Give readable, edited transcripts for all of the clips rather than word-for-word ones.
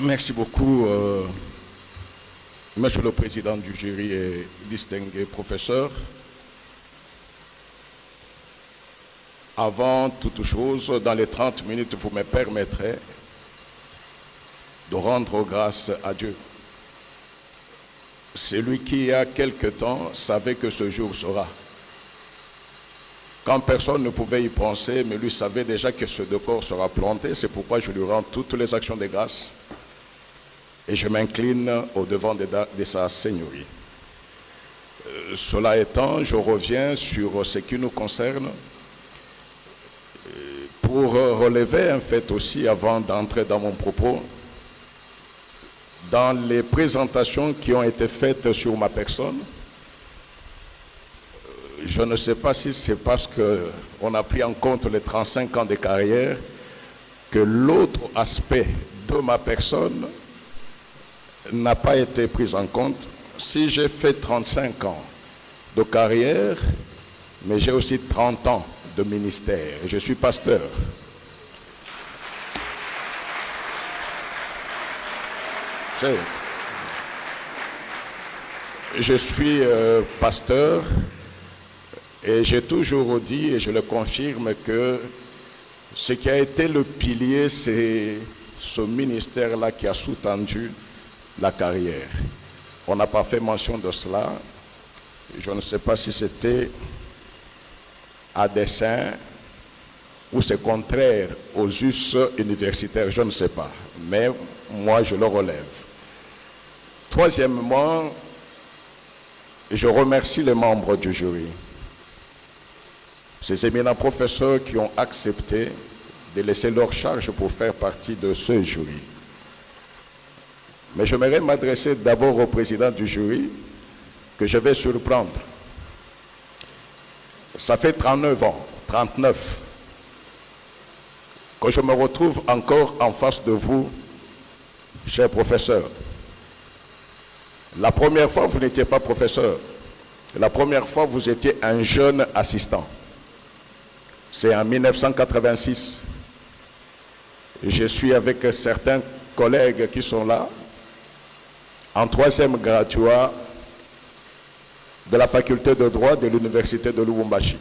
Merci beaucoup, Monsieur le Président du jury et distingué professeur. Avant toute chose, dans les 30 minutes, vous me permettrez de rendre grâce à Dieu. Celui qui, il y a quelque temps, savait que ce jour sera. Quand personne ne pouvait y penser, mais lui savait déjà que ce décor sera planté. C'est pourquoi je lui rends toutes les actions de grâce et je m'incline au-devant de sa Seigneurie. Cela étant, je reviens sur ce qui nous concerne pour relever un fait aussi avant d'entrer dans mon propos. Dans les présentations qui ont été faites sur ma personne, je ne sais pas si c'est parce qu'on a pris en compte les 35 ans de carrière que l'autre aspect de ma personne n'a pas été pris en compte. Si j'ai fait 35 ans de carrière, mais j'ai aussi 30 ans de ministère. Je suis pasteur. Je suis pasteur et j'ai toujours dit, et je le confirme, que ce qui a été le pilier, c'est ce ministère-là qui a sous-tendu la carrière. On n'a pas fait mention de cela. Je ne sais pas si c'était à dessein ou c'est contraire aux us universitaires, je ne sais pas. Mais moi, je le relève. Troisièmement, je remercie les membres du jury. Ces éminents professeurs qui ont accepté de laisser leur charge pour faire partie de ce jury. Mais j'aimerais m'adresser d'abord au président du jury, que je vais surprendre. Ça fait 39 ans, 39, que je me retrouve encore en face de vous, cher professeur. La première fois, vous n'étiez pas professeur. La première fois, vous étiez un jeune assistant. C'est en 1986. Je suis avec certains collègues qui sont là, en troisième graduat de la faculté de droit de l'université de Lubumbashi.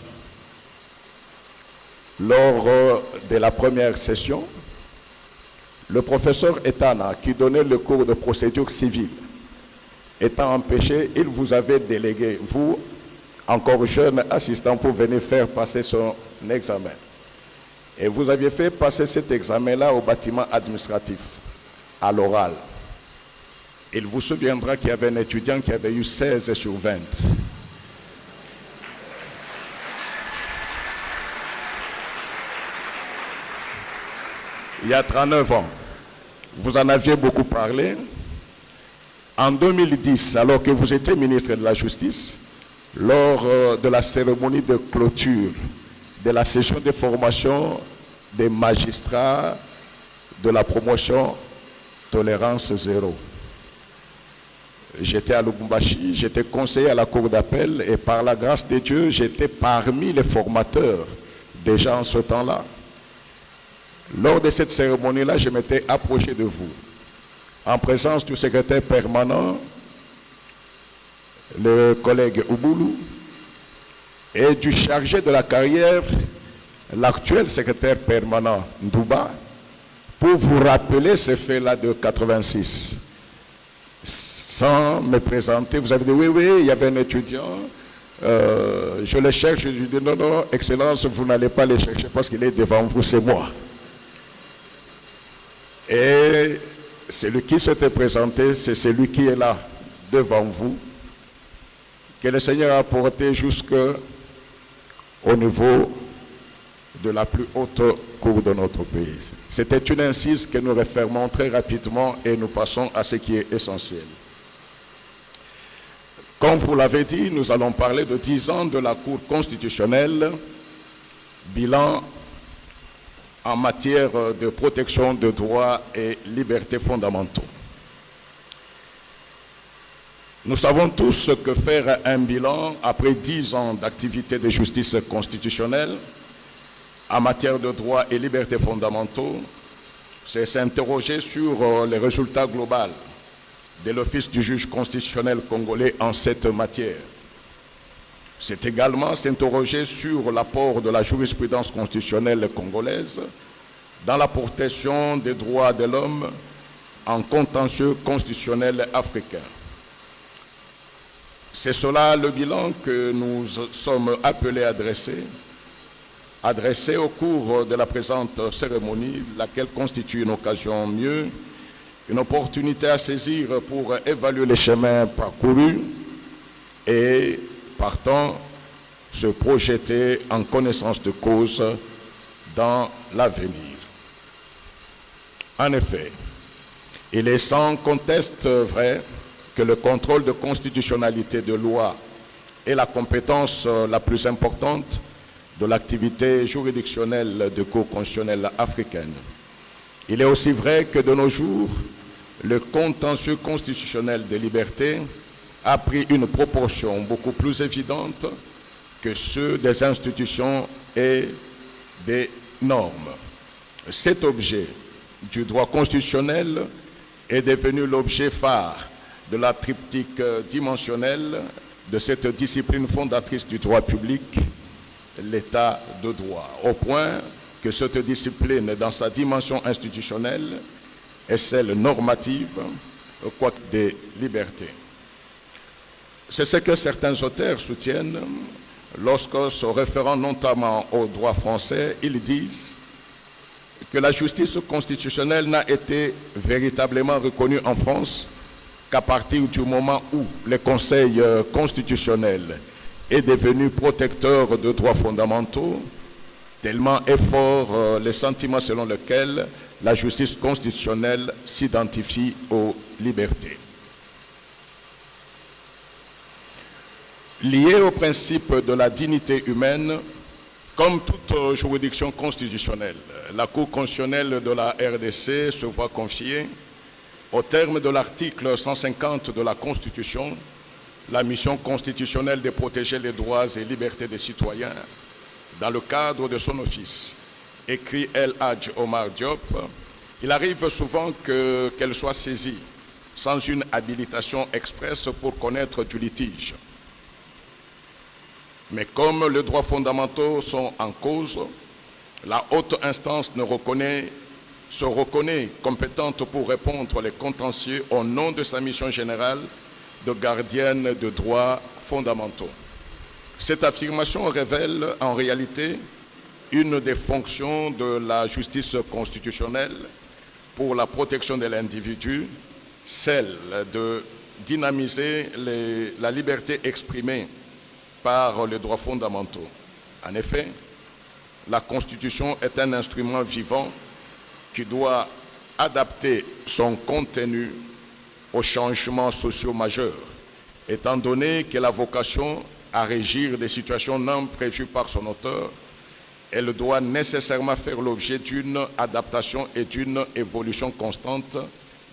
Lors de la première session, le professeur Etana, qui donnait le cours de procédure civile, étant empêché, il vous avait délégué, vous, encore jeune assistant, pour venir faire passer son examen. Et vous aviez fait passer cet examen-là au bâtiment administratif, à l'oral. Il vous souviendra qu'il y avait un étudiant qui avait eu 16 sur 20. Il y a 39 ans, vous en aviez beaucoup parlé. En 2010, alors que vous étiez ministre de la Justice, lors de la cérémonie de clôture de la session de formation des magistrats de la promotion Tolérance Zéro, j'étais à Lubumbashi, j'étais conseiller à la cour d'appel et par la grâce de Dieu, j'étais parmi les formateurs déjà en ce temps-là. Lors de cette cérémonie-là, je m'étais approché de vous, en présence du secrétaire permanent, le collègue Ouboulou, et du chargé de la carrière, l'actuel secrétaire permanent Ndouba, pour vous rappeler ces faits-là de 86. Sans me présenter, vous avez dit oui, oui, il y avait un étudiant, je le cherche, je lui dis non, non, Excellence, vous n'allez pas le chercher parce qu'il est devant vous, c'est moi. Et celui qui s'était présenté, c'est celui qui est là, devant vous, que le Seigneur a porté jusqu'au niveau de la plus haute cour de notre pays. C'était une incise que nous refermons très rapidement et nous passons à ce qui est essentiel. Comme vous l'avez dit, nous allons parler de 10 ans de la Cour constitutionnelle, bilan en matière de protection de droits et libertés fondamentaux. Nous savons tous ce que faire un bilan après 10 ans d'activité de justice constitutionnelle en matière de droits et libertés fondamentaux c'est s'interroger sur les résultats globaux de l'Office du juge constitutionnel congolais en cette matière. C'est également s'interroger sur l'apport de la jurisprudence constitutionnelle congolaise dans la protection des droits de l'homme en contentieux constitutionnel africain. C'est cela le bilan que nous sommes appelés à dresser au cours de la présente cérémonie, laquelle constitue une occasion mieux, une opportunité à saisir pour évaluer les chemins parcourus et, partant, se projeter en connaissance de cause dans l'avenir. En effet, il est sans conteste vrai que le contrôle de constitutionnalité de loi est la compétence la plus importante de l'activité juridictionnelle de Cour constitutionnelle africaine. Il est aussi vrai que de nos jours, le contentieux constitutionnel des libertés a pris une proportion beaucoup plus évidente que ceux des institutions et des normes. Cet objet du droit constitutionnel est devenu l'objet phare de la triptyque dimensionnelle de cette discipline fondatrice du droit public, l'état de droit, au point que cette discipline, dans sa dimension institutionnelle, est celle normative, quoique des libertés. C'est ce que certains auteurs soutiennent lorsque, se référant notamment au droit français, ils disent que la justice constitutionnelle n'a été véritablement reconnue en France qu'à partir du moment où le Conseil constitutionnel est devenu protecteur de droits fondamentaux, tellement est fort le sentiment selon lequel la justice constitutionnelle s'identifie aux libertés. Lié au principe de la dignité humaine, comme toute juridiction constitutionnelle, la Cour constitutionnelle de la RDC se voit confier, au terme de l'article 150 de la Constitution, la mission constitutionnelle de protéger les droits et libertés des citoyens dans le cadre de son office. Écrit El Hadj Omar Diop, il arrive souvent qu'elle soit saisie sans une habilitation expresse pour connaître du litige. Mais comme les droits fondamentaux sont en cause, la haute instance se reconnaît compétente pour répondre les contentieux au nom de sa mission générale de gardienne de droits fondamentaux. Cette affirmation révèle en réalité une des fonctions de la justice constitutionnelle pour la protection de l'individu, celle de dynamiser la liberté exprimée par les droits fondamentaux. En effet, la Constitution est un instrument vivant qui doit adapter son contenu aux changements sociaux majeurs, étant donné qu'elle a vocation à régir des situations non prévues par son auteur. Elle doit nécessairement faire l'objet d'une adaptation et d'une évolution constante,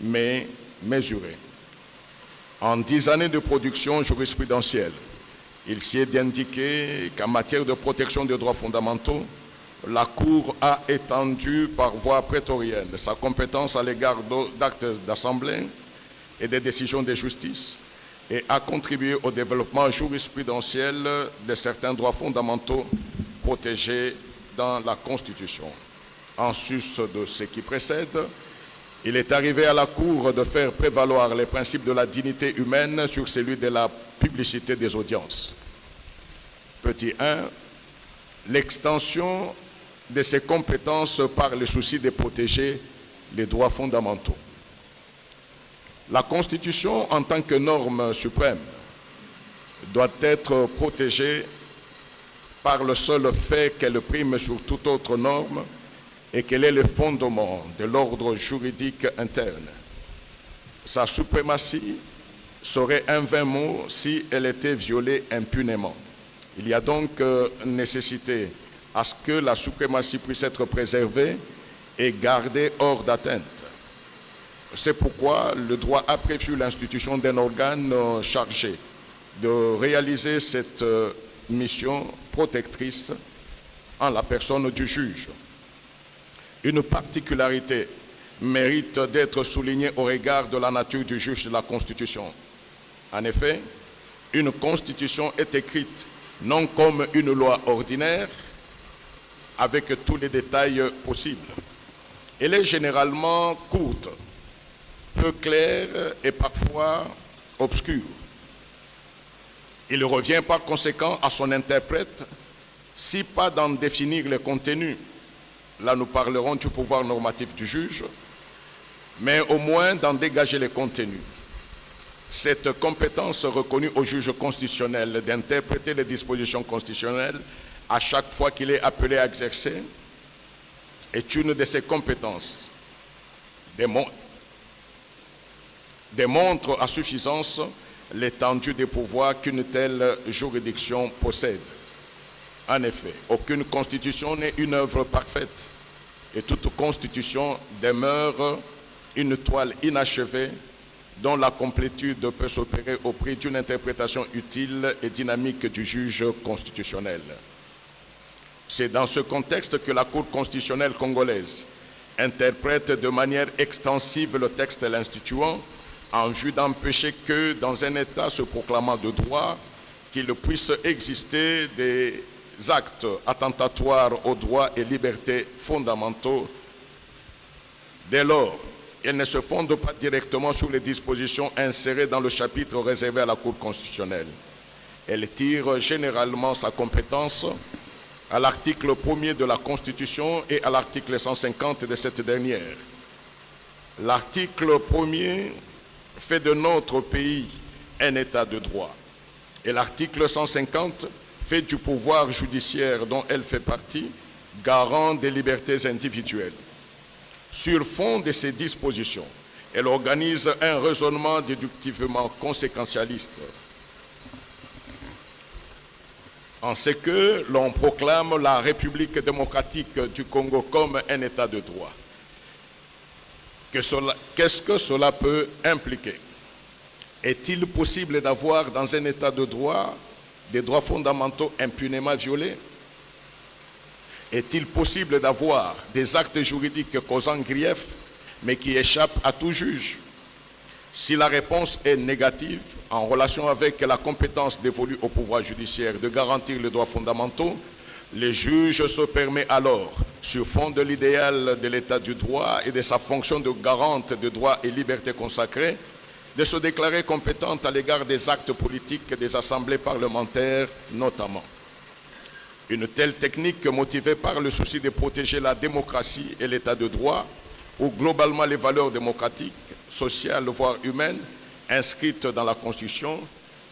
mais mesurée. En 10 années de production jurisprudentielle, il s'y est indiqué qu'en matière de protection des droits fondamentaux, la Cour a étendu par voie prétorienne sa compétence à l'égard d'actes d'assemblée et des décisions de justice et a contribué au développement jurisprudentiel de certains droits fondamentaux protégés dans la Constitution. En sus de ce qui précède, il est arrivé à la Cour de faire prévaloir les principes de la dignité humaine sur celui de la publicité des audiences. Petit 1, l'extension de ses compétences par le souci de protéger les droits fondamentaux. La Constitution, en tant que norme suprême, doit être protégée par le seul fait qu'elle prime sur toute autre norme et qu'elle est le fondement de l'ordre juridique interne. Sa suprématie serait un vain mot si elle était violée impunément. Il y a donc nécessité à ce que la suprématie puisse être préservée et gardée hors d'atteinte. C'est pourquoi le droit a prévu l'institution d'un organe chargé de réaliser cette mission protectrice en la personne du juge. Une particularité mérite d'être souligné au regard de la nature du juge de la Constitution. En effet, une Constitution est écrite non comme une loi ordinaire, avec tous les détails possibles. Elle est généralement courte, peu claire et parfois obscure. Il revient par conséquent à son interprète, si pas d'en définir les contenus, là nous parlerons du pouvoir normatif du juge, mais au moins d'en dégager les contenus. Cette compétence reconnue au juge constitutionnel d'interpréter les dispositions constitutionnelles à chaque fois qu'il est appelé à exercer est une de ses compétences. Démontre à suffisance l'étendue des pouvoirs qu'une telle juridiction possède. En effet, aucune constitution n'est une œuvre parfaite et toute constitution demeure une toile inachevée dont la complétude peut s'opérer au prix d'une interprétation utile et dynamique du juge constitutionnel. C'est dans ce contexte que la Cour constitutionnelle congolaise interprète de manière extensive le texte l'instituant en vue d'empêcher que, dans un État se proclamant de droit, qu'il puisse exister des actes attentatoires aux droits et libertés fondamentaux. Dès lors, elle ne se fonde pas directement sur les dispositions insérées dans le chapitre réservé à la Cour constitutionnelle. Elle tire généralement sa compétence à l'article 1er de la Constitution et à l'article 150 de cette dernière. L'article 1er fait de notre pays un État de droit. Et l'article 150 fait du pouvoir judiciaire dont elle fait partie garant des libertés individuelles. Sur fond de ces dispositions, elle organise un raisonnement déductivement conséquentialiste. En ce que l'on proclame la République démocratique du Congo comme un État de droit. Qu'est-ce que cela peut impliquer? Est-il possible d'avoir dans un État de droit des droits fondamentaux impunément violés? Est-il possible d'avoir des actes juridiques causant grief, mais qui échappent à tout juge? Si la réponse est négative, en relation avec la compétence dévolue au pouvoir judiciaire de garantir les droits fondamentaux, le juge se permet alors, sur fond de l'idéal de l'état du droit et de sa fonction de garante de droits et libertés consacrés, de se déclarer compétente à l'égard des actes politiques des assemblées parlementaires notamment. Une telle technique motivée par le souci de protéger la démocratie et l'état de droit, ou globalement les valeurs démocratiques, sociales, voire humaines, inscrites dans la Constitution,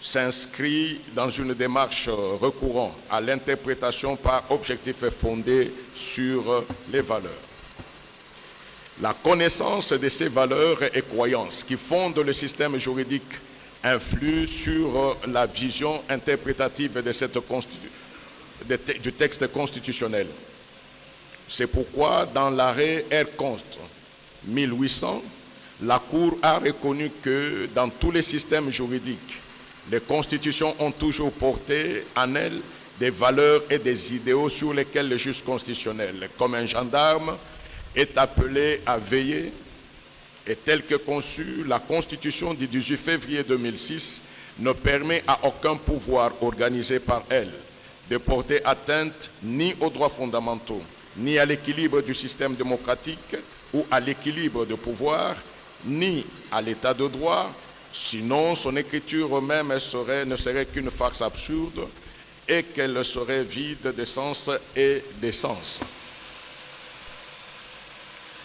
s'inscrit dans une démarche recourant à l'interprétation par objectif fondé sur les valeurs. La connaissance de ces valeurs et croyances qui fondent le système juridique influe sur la vision interprétative de cette du texte constitutionnel. C'est pourquoi dans l'arrêt R-Const 1800, la Cour a reconnu que dans tous les systèmes juridiques, les constitutions ont toujours porté en elles des valeurs et des idéaux sur lesquels le juge constitutionnel, comme un gendarme, est appelé à veiller. Et telle que conçue, la Constitution du 18 février 2006 ne permet à aucun pouvoir organisé par elle de porter atteinte ni aux droits fondamentaux, ni à l'équilibre du système démocratique ou à l'équilibre de pouvoir, ni à l'état de droit, sinon son écriture même ne serait qu'une farce absurde et qu'elle serait vide de sens et d'essence.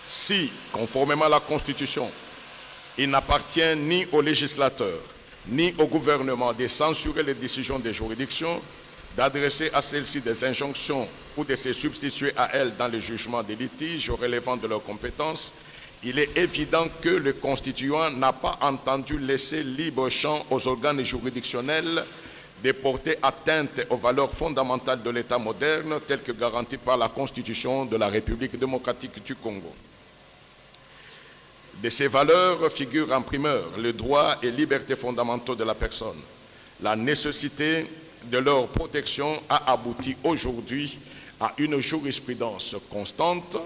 Si, conformément à la Constitution, il n'appartient ni au législateur ni au gouvernement de censurer les décisions des juridictions, d'adresser à celles-ci des injonctions ou de se substituer à elles dans le jugement des litiges relevant de leurs compétences, il est évident que le constituant n'a pas entendu laisser libre champ aux organes juridictionnels de porter atteinte aux valeurs fondamentales de l'État moderne telles que garanties par la Constitution de la République démocratique du Congo. De ces valeurs figurent en primeur les droits et libertés fondamentaux de la personne. La nécessité de leur protection a abouti aujourd'hui à une jurisprudence constante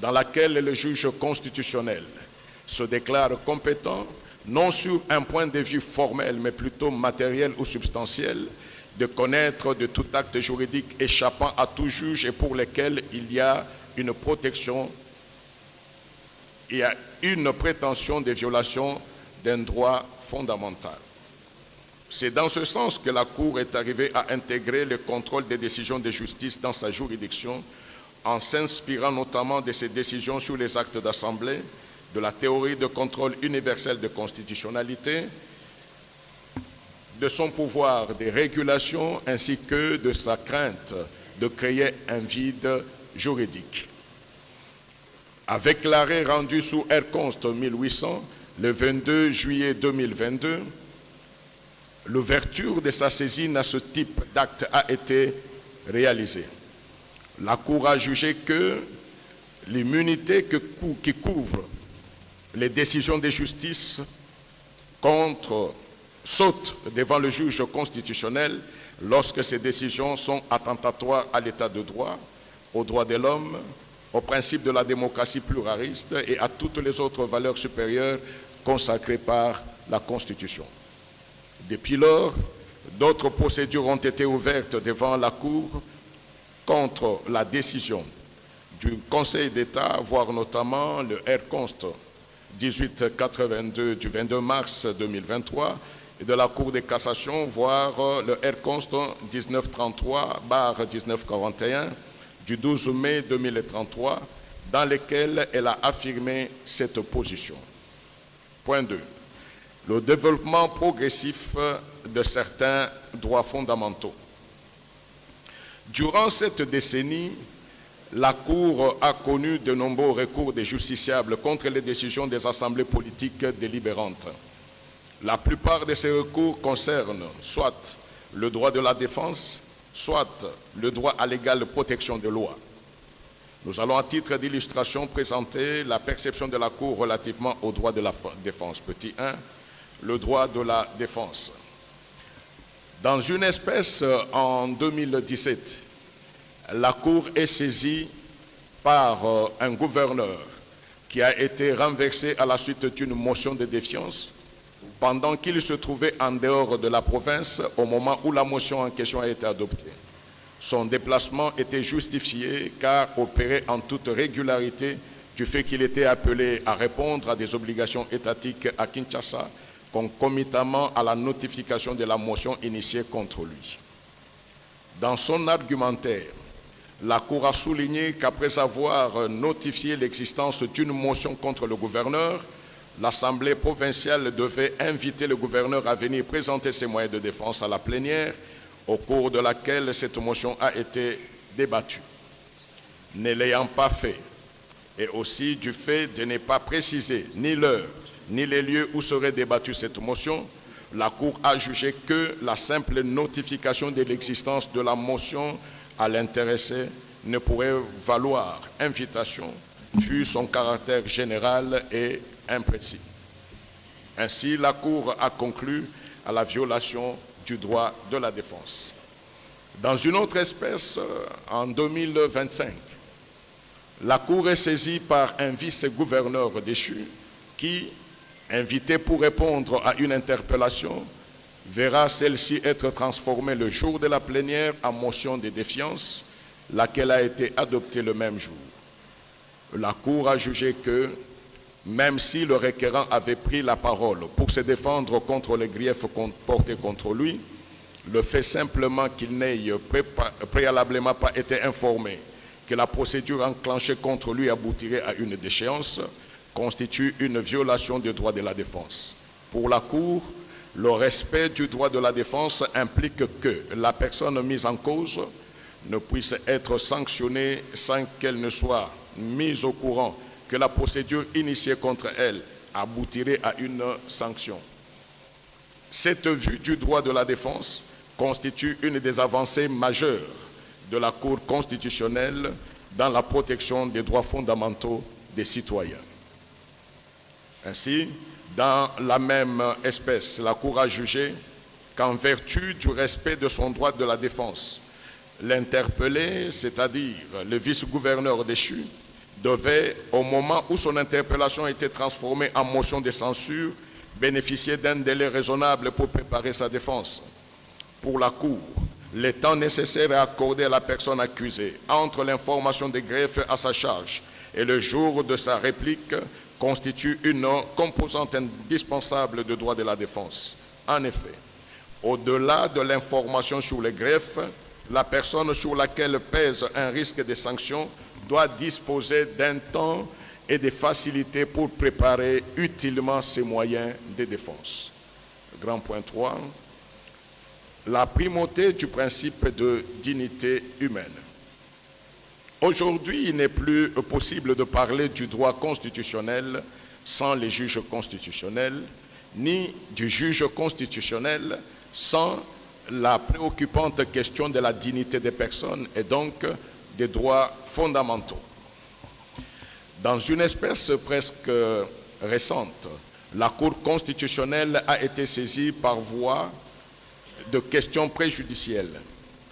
dans laquelle le juge constitutionnel se déclare compétent, non sur un point de vue formel, mais plutôt matériel ou substantiel, de connaître de tout acte juridique échappant à tout juge et pour lequel il y a une protection, il y a une prétention de violation d'un droit fondamental. C'est dans ce sens que la Cour est arrivée à intégrer le contrôle des décisions de justice dans sa juridiction, en s'inspirant notamment de ses décisions sur les actes d'assemblée, de la théorie de contrôle universel de constitutionnalité, de son pouvoir de régulation ainsi que de sa crainte de créer un vide juridique. Avec l'arrêt rendu sous R-Const 1800, le 22 juillet 2022, l'ouverture de sa saisine à ce type d'acte a été réalisée. La Cour a jugé que l'immunité qui couvre les décisions de justice saute devant le juge constitutionnel lorsque ces décisions sont attentatoires à l'état de droit, aux droits de l'homme, au principe de la démocratie pluraliste et à toutes les autres valeurs supérieures consacrées par la Constitution. Depuis lors, d'autres procédures ont été ouvertes devant la Cour contre la décision du Conseil d'État, voire notamment le R-Const 1882 du 22 mars 2023 et de la Cour de cassation, voire le R-Const 1933/1941 du 12 mai 2033, dans lequel elle a affirmé cette position. Point 2. Le développement progressif de certains droits fondamentaux. Durant cette décennie, la Cour a connu de nombreux recours des justiciables contre les décisions des assemblées politiques délibérantes. La plupart de ces recours concernent soit le droit de la défense, soit le droit à l'égale protection de loi. Nous allons à titre d'illustration présenter la perception de la Cour relativement au droit de la défense. Petit 1, le droit de la défense. Dans une espèce en 2017, la Cour est saisie par un gouverneur qui a été renversé à la suite d'une motion de défiance pendant qu'il se trouvait en dehors de la province au moment où la motion en question a été adoptée. Son déplacement était justifié car opéré en toute régularité du fait qu'il était appelé à répondre à des obligations étatiques à Kinshasa concomitamment à la notification de la motion initiée contre lui. Dans son argumentaire, la Cour a souligné qu'après avoir notifié l'existence d'une motion contre le gouverneur, l'Assemblée provinciale devait inviter le gouverneur à venir présenter ses moyens de défense à la plénière, au cours de laquelle cette motion a été débattue. Ne l'ayant pas fait, et aussi du fait de ne pas préciser ni l'heure, ni les lieux où serait débattue cette motion, la Cour a jugé que la simple notification de l'existence de la motion à l'intéressé ne pourrait valoir invitation, vu son caractère général et imprécis. Ainsi, la Cour a conclu à la violation du droit de la défense. Dans une autre espèce, en 2025, la Cour est saisie par un vice-gouverneur déchu qui, invité pour répondre à une interpellation, verra celle-ci être transformée le jour de la plénière en motion de défiance, laquelle a été adoptée le même jour. La Cour a jugé que, même si le requérant avait pris la parole pour se défendre contre les griefs portés contre lui, le fait simplement qu'il n'ait préalablement pas été informé que la procédure enclenchée contre lui aboutirait à une déchéance constitue une violation du droit de la défense. Pour la Cour, le respect du droit de la défense implique que la personne mise en cause ne puisse être sanctionnée sans qu'elle ne soit mise au courant que la procédure initiée contre elle aboutirait à une sanction. Cette vue du droit de la défense constitue une des avancées majeures de la Cour constitutionnelle dans la protection des droits fondamentaux des citoyens. Ainsi, dans la même espèce, la Cour a jugé qu'en vertu du respect de son droit de la défense, l'interpellé, c'est-à-dire le vice-gouverneur déchu, devait, au moment où son interpellation a été transformée en motion de censure, bénéficier d'un délai raisonnable pour préparer sa défense. Pour la Cour, le temps nécessaire à accorder à la personne accusée entre l'information des greffes à sa charge et le jour de sa réplique constitue une composante indispensable du droit de la défense. En effet, au-delà de l'information sur les greffes, la personne sur laquelle pèse un risque de sanction doit disposer d'un temps et de facilités pour préparer utilement ses moyens de défense. Grand point 3. La primauté du principe de dignité humaine. Aujourd'hui, il n'est plus possible de parler du droit constitutionnel sans les juges constitutionnels, ni du juge constitutionnel sans la préoccupante question de la dignité des personnes et donc des droits fondamentaux. Dans une espèce presque récente, la Cour constitutionnelle a été saisie par voie de questions préjudicielles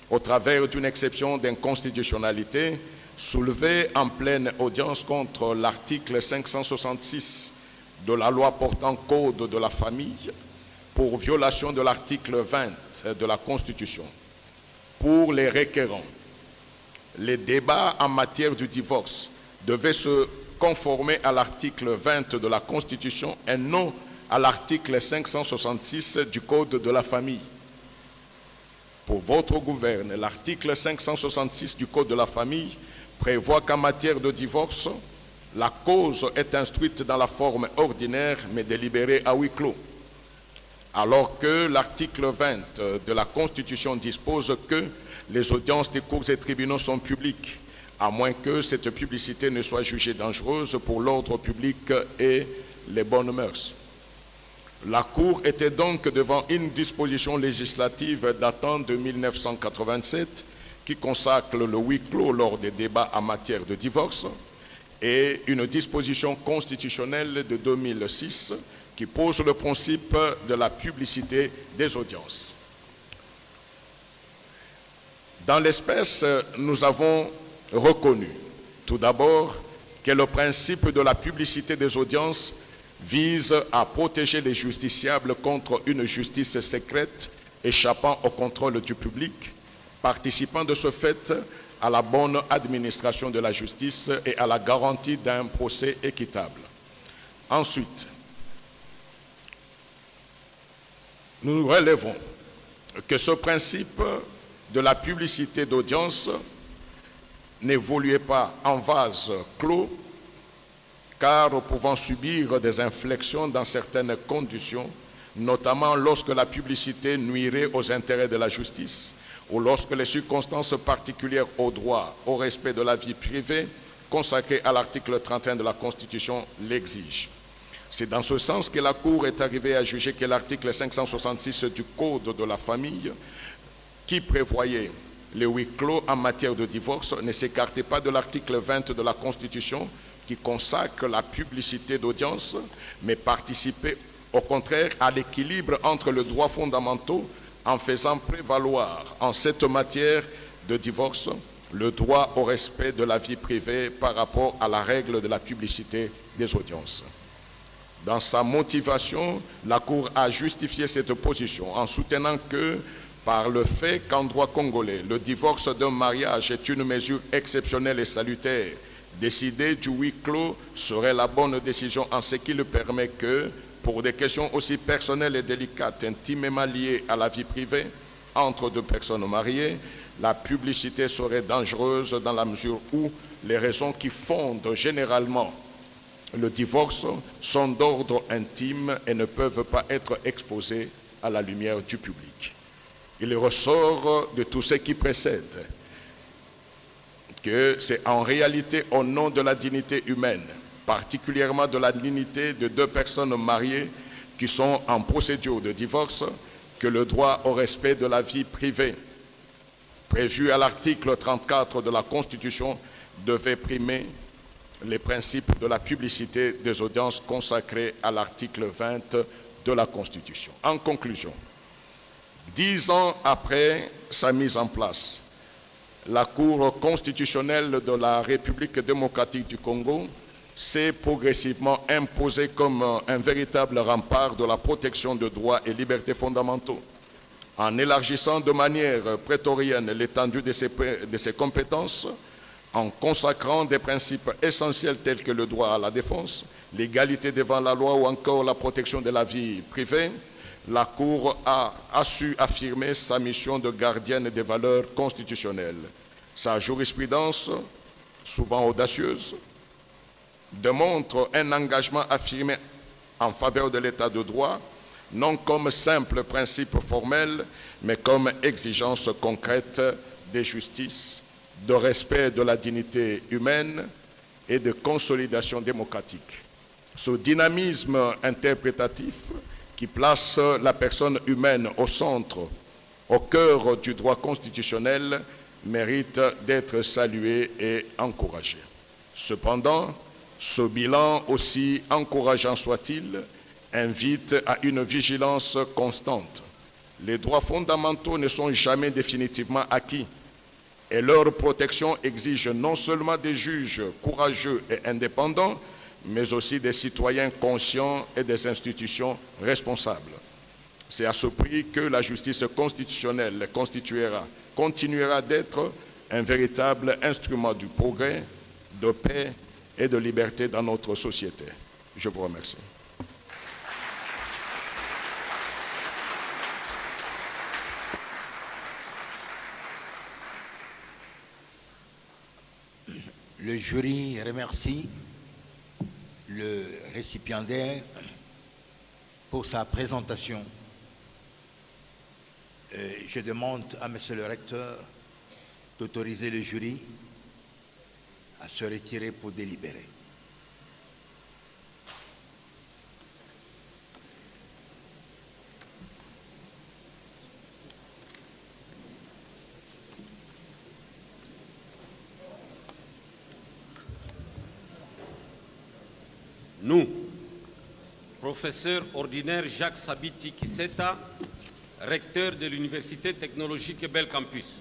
au travers d'une exception d'inconstitutionnalité soulevée en pleine audience contre l'article 566 de la loi portant Code de la famille pour violation de l'article 20 de la Constitution. Pour les requérants, les débats en matière du divorce devaient se conformer à l'article 20 de la Constitution et non à l'article 566 du Code de la famille. Pour votre gouvernement, l'article 566 du Code de la famille prévoit qu'en matière de divorce, la cause est instruite dans la forme ordinaire mais délibérée à huis clos. Alors que l'article 20 de la Constitution dispose que les audiences des cours et tribunaux sont publiques, à moins que cette publicité ne soit jugée dangereuse pour l'ordre public et les bonnes mœurs. La Cour était donc devant une disposition législative datant de 1987 qui consacre le huis clos lors des débats en matière de divorce et une disposition constitutionnelle de 2006 qui pose le principe de la publicité des audiences. Dans l'espèce, nous avons reconnu tout d'abord que le principe de la publicité des audiences vise à protéger les justiciables contre une justice secrète échappant au contrôle du public, participant de ce fait à la bonne administration de la justice et à la garantie d'un procès équitable. Ensuite, nous relevons que ce principe de la publicité d'audience n'évoluait pas en vase clos, car pouvant subir des inflexions dans certaines conditions, notamment lorsque la publicité nuirait aux intérêts de la justice ou lorsque les circonstances particulières au droit, au respect de la vie privée, consacrées à l'article 31 de la Constitution, l'exigent. C'est dans ce sens que la Cour est arrivée à juger que l'article 566 du Code de la famille, qui prévoyait les huis clos en matière de divorce, ne s'écartait pas de l'article 20 de la Constitution qui consacre la publicité d'audience, mais participait au contraire à l'équilibre entre les droits fondamentaux en faisant prévaloir en cette matière de divorce le droit au respect de la vie privée par rapport à la règle de la publicité des audiences. Dans sa motivation, la Cour a justifié cette position en soutenant que, par le fait qu'en droit congolais, le divorce d'un mariage est une mesure exceptionnelle et salutaire, décider du huis clos serait la bonne décision en ce qui le permet que, pour des questions aussi personnelles et délicates, intimement liées à la vie privée entre deux personnes mariées, la publicité serait dangereuse dans la mesure où les raisons qui fondent généralement le divorce sont d'ordre intime et ne peuvent pas être exposées à la lumière du public. Il ressort de tout ce qui précède que c'est en réalité au nom de la dignité humaine, particulièrement de la dignité de deux personnes mariées qui sont en procédure de divorce, que le droit au respect de la vie privée, prévu à l'article 34 de la Constitution, devait primer les principes de la publicité des audiences consacrés à l'article 20 de la Constitution. En conclusion, 10 ans après sa mise en place, la Cour constitutionnelle de la République démocratique du Congo s'est progressivement imposée comme un véritable rempart de la protection de droits et libertés fondamentaux, en élargissant de manière prétorienne l'étendue de ses compétences, en consacrant des principes essentiels tels que le droit à la défense, l'égalité devant la loi ou encore la protection de la vie privée. La Cour a su affirmer sa mission de gardienne des valeurs constitutionnelles. Sa jurisprudence, souvent audacieuse, démontre un engagement affirmé en faveur de l'état de droit, non comme simple principe formel, mais comme exigence concrète de justice, de respect de la dignité humaine et de consolidation démocratique. Ce dynamisme interprétatif qui place la personne humaine au centre, au cœur du droit constitutionnel, mérite d'être salué et encouragé. Cependant, ce bilan, aussi encourageant soit-il, invite à une vigilance constante. Les droits fondamentaux ne sont jamais définitivement acquis et leur protection exige non seulement des juges courageux et indépendants, mais aussi des citoyens conscients et des institutions responsables. C'est à ce prix que la justice constitutionnelle continuera d'être un véritable instrument du progrès, de paix et de liberté dans notre société. Je vous remercie. Le jury remercie le récipiendaire pour sa présentation. Je demande à Monsieur le recteur d'autoriser le jury à se retirer pour délibérer. Nous, professeur ordinaire Jacques Sabiti Kiseta, recteur de l'Université technologique Bel Campus,